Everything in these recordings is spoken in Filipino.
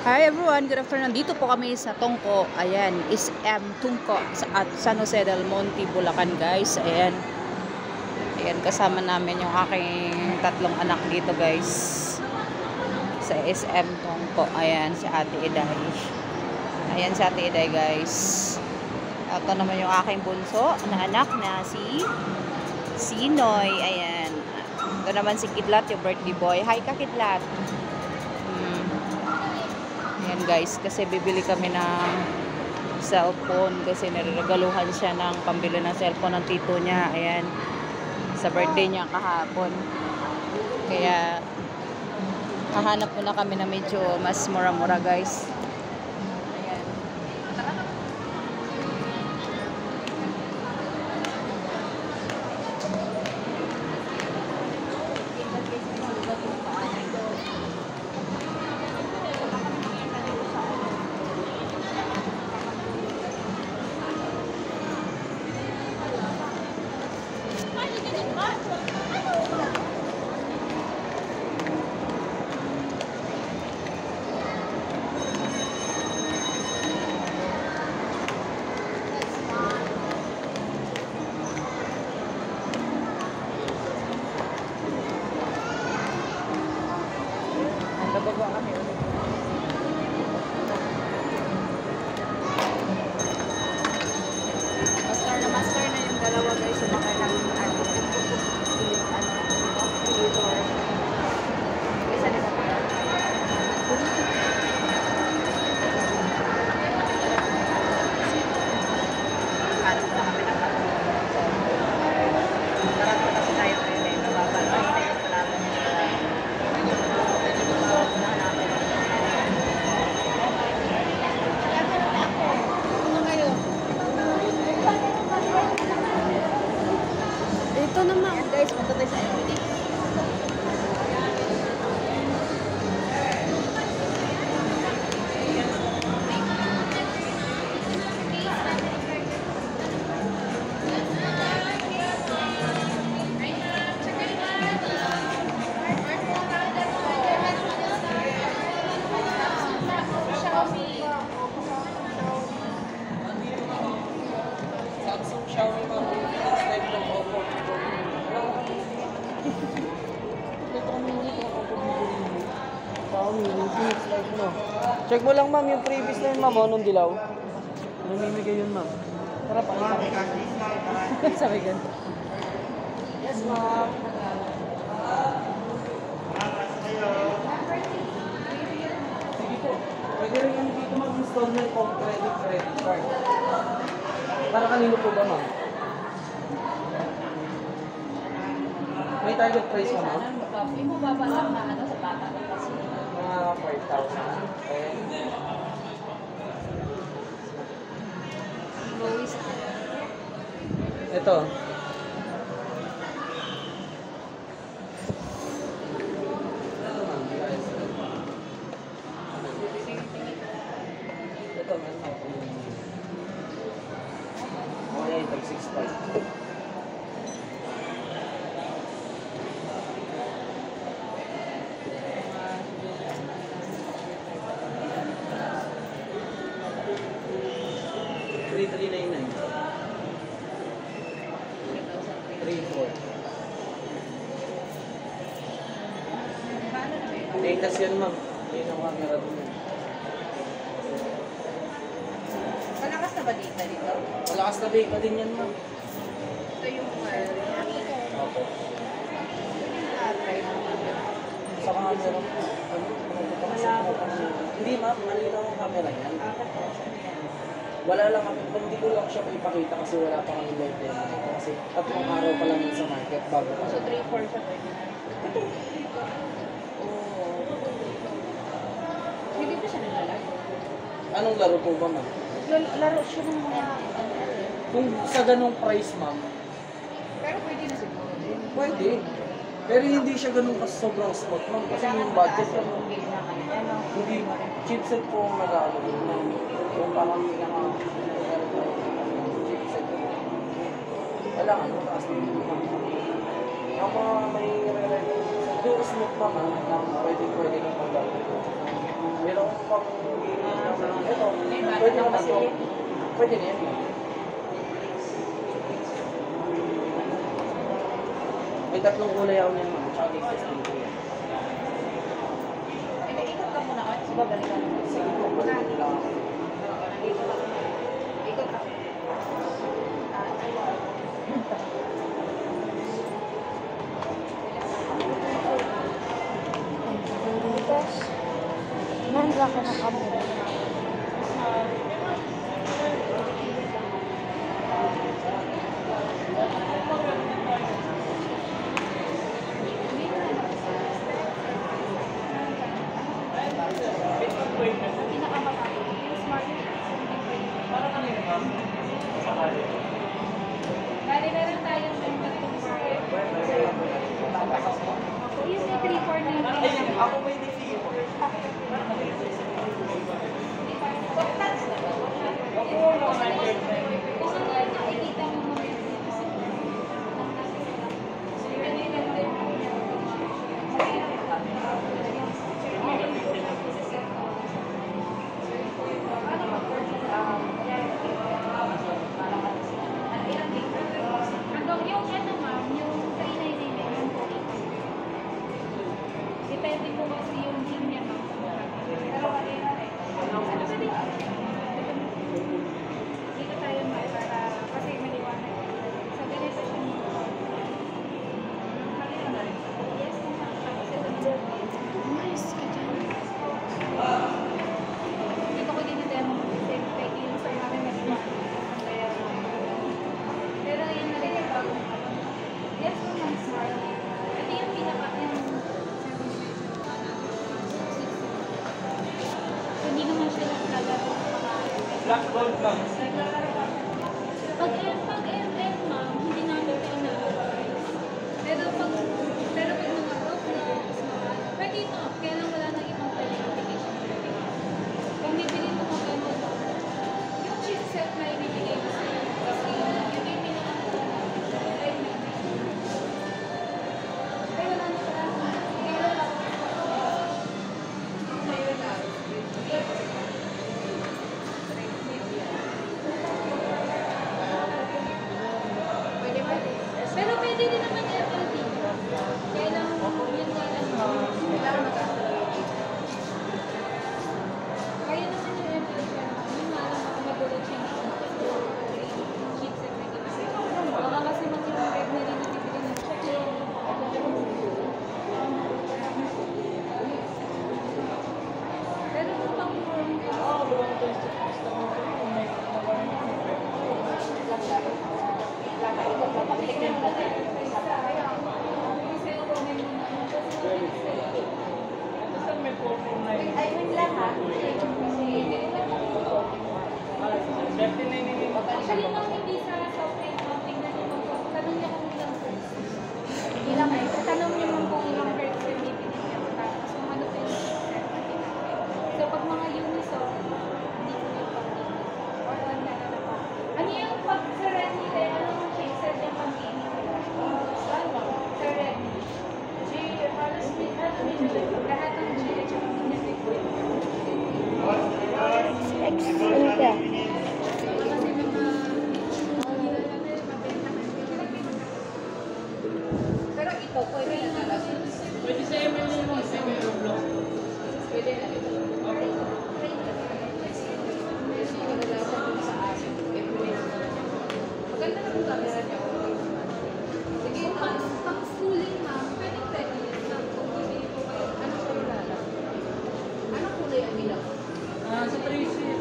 Hi everyone, good afternoon. Dito po kami sa Tongko. Ayan, is Tungko at San Jose del Monte, Bulacan, guys. Ayan. Ayan, kasama namin yung aking tatlong anak dito, guys. Sa SM Tongko. Ayan, si Ate Iday. Ayan si Ate Iday, guys. Ito naman yung aking bunso na anak na si Sinoy. Ayan. Ito naman si Kidlat, yung birthday boy. Hi ka, Kidlat. Ayan guys, kasi bibili kami ng cellphone kasi nirregaluhan siya ng pambili ng cellphone ng tito niya. Ayan, sa birthday niya kahapon. Kaya hahanap muna kami na medyo mas mura-mura, guys. Ayan. Bababa kami ulit. Master na yung dalawa, guys. Sumakay lang yung elevator. Isa nila pa. Hanap na kami ng Tarato kasi tayo ngayon. Nababal. Ito naman. Ayan guys, punta tayo sa MPD. Check mo lang, ma'am, yung previous na yun, ma'am, nung dilaw. Namimigay yun, ma'am. Tara, pakita ko. Sabi ganito. Yes, ma'am. Sige po. Pwede rin yung dito mag-install na yung credit card. Para kanino po ba, ma'am? May target price mo, ma'am? Hindi mo babalang na ano sa bata ko kasi. Mga 4,000. Lowest. Ito. Ito, meron ako. Okay, ito, 6,500. Latest yan, ma'am. Yun ang camera doon. Malakas na ba data dito? Malakas na data din yan, ma'am. Ito yung Opo. Sa camera. Hindi, ma'am. Malinaw ang camera yan. Wala lang kami. Hindi ko lang siya ipakita kasi wala pa kami live demo. Kasi tatlong araw pa lang sa market bago pa. So 3-4 siya pwede na. Hindi pa siya naglalaro. Anong laro po ba, ma'am? Laro siya ng mga Kung sa ganong price, ma'am, pero pwede na siguro din. pwede. Pero hindi siya ganun kasi sobrang spot, ma'am. Kasi yung budget ko, hindi chipset po ang nag-ano. Yung parang chipset po. Wala ka nung taas din. Yung mga may re-ready. Doon smooth naman na pwede kang pagdalo. Pero pang ito. Pwede naman to. Pwede na yan. May tatlong kulay ako niyan, ma'am. Tsaka may testing ko yan. Ikot ka muna. Kasi babalikan mo. Sige po, balik lang ako. Ikot ka. Nandra ko na camera. Bali, meron tayong tatlong market. Yung may 349. Ako may DC. Kung ano yung nakikita mo mga hanggang yung ano ma'am, yung 399 yung depende po kasi yung linya ma'am. Pero ano ba din? Dito tayo ma'am para kasi maliwanag. Sa ganito siya ma'am. Yes ma'am. Nice ka dyan. Dito ko din na-demo kasi kahit yung sa namin maliwanag. Kaya pero yan na rin yung bagong yes ma'am, smart. Ito yung pinaka yung hindi naman siya naglalaro sa mga Black gold lang. pag MM ma'am, hindi namin ito ina-advise. Pero pag mga Roblox, mga pwede ito, kaya lang wala nang ibang pwede application. Kung bibili mo mga ganun, yung chipset na ibibigay ko sa'yo, kasi yun yung pinaka-drive na. Pero wala na pala. Pero wala. Mayroon na. Pwede ba? Pero pwede din naman FLT. Kaya lang, yun nga lang. Kailangan mag-upload. Kaya naman yung FLT. Yun nga lang, baka magulat siya ng chipset na ginagawa. Baka kasi mag-yung red na rin ibibili ng pero kung pang-form ka, actually, ma'am, hindi sa software, ma'am, tingnan niyo ma'am, kung tanong niya kung ilang hertz. Ilang hertz. Tanong niyo ma'am kung ilang hertz yung bibili niya. Tapos kung ano po yung chipset na ginamit. So, pag mga unisoc, hindi ko yung pang-gaming. Or one na na pa. Ano yung pag sa Redmi din, ano yung chipset yung pang-gaming nila? Sa Redmi. Lahat ng G, at saka magnetic. Excellent ka. Kasi mga pero ito, pwede na talaga. Pwede sa ML na yung sa ML Roblox. Pwede na ito. Maganda na yung camera niya. Sige, pang schooling ma'am, pwede yun ma'am. Kung bibili po kayo, anong kulay lang? Anong kulay ang ilaw? Sa 349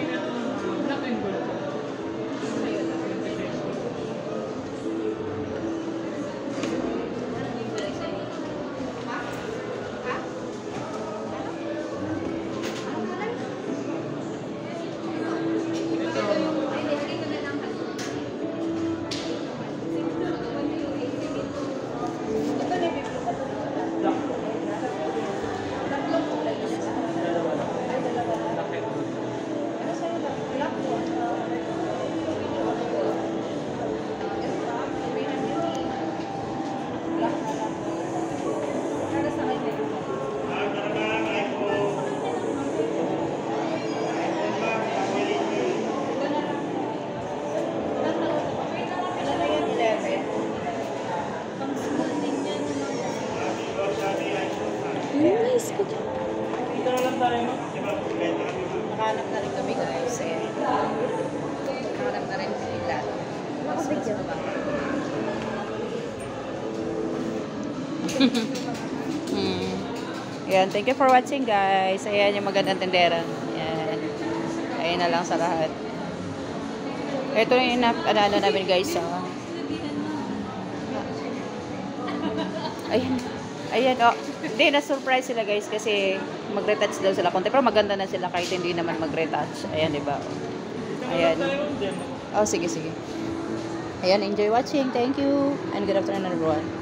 na black and gold. Black ka dyan. Nakahanap na rin kami guys. Ayan. Nakahanap na rin sila. Nakabidyo. Ayan, thank you for watching guys. Ayan yung magandang tindera. Ayan. Ayan na lang sa lahat. Ito yung ano namin guys. Ayan. Ayan, oh. Hindi, na-surprise sila guys kasi mag-retouch daw sila konti. Pero maganda na sila kahit hindi naman mag-retouch. Ayan, diba? Ayan. Oh, sige, sige. Ayan, enjoy watching. Thank you. And good afternoon everyone.